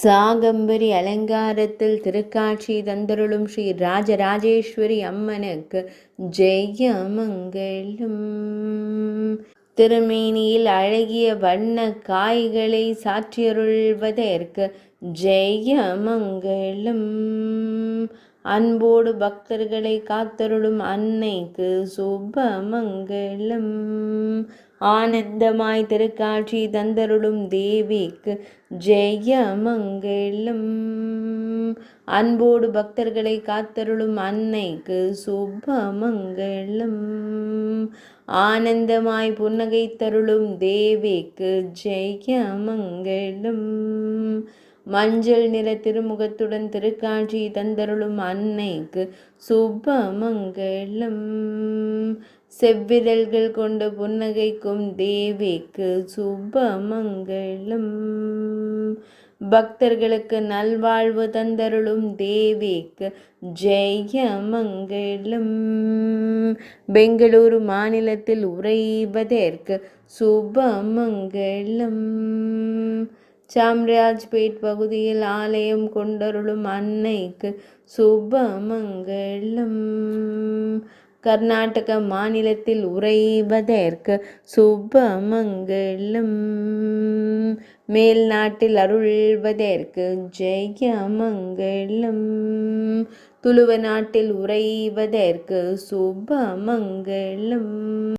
சாகம்பரி அலங்காரத்தில் திருக்காட்சி தந்தருளும் ஸ்ரீ ராஜராஜேஸ்வரி அம்மனுக்கு ஜெயமங்கலம். திருமேனியில் அழகிய வண்ண காய்களை சாற்றியருள்வதற்கு ஜெயமங்கலம். அன்போடு பக்தர்களை காத்தருளும் அன்னைக்கு சுபமங்கலம். ஆனந்தமாய் திருக்காட்சி தந்தருளும் தேவிக்கு ஜெயமங்கலம். அன்போடு பக்தர்களை காத்தருளும் அன்னைக்கு சுபமங்கலம். ஆனந்தமாய் புன்னகை தருளும் தேவிக்கு ஜெயமங்கலம். மஞ்சள் நிற திருமுகத்துடன் திருக்காட்சி தந்தருளும் அன்னைக்கு சுபமங்கலம். செவ்விதழ்கள் கொண்டு புன்னகைக்கும் தேவிக்கு சுபமங்கலம். பக்தர்களுக்கு நல்வாழ்வு தந்தருளும் தேவிக்கு ஜெயமங்கலம். பெங்களூரு மாநிலத்தில் உறைவதற்கு சுபமங்கலம். சாம்ராஜ்பேட் பகுதியில் ஆலயம் கொண்டருளும் அன்னைக்கு சுபமங்கலம். கர்நாடக மாநிலத்தில் உறைவதற்கு சுபமங்கலம். மேல் நாட்டில் அருள்வதற்கு ஜெயமங்கலம். துளுவ நாட்டில் உறைவதற்கு சுபமங்கலம்.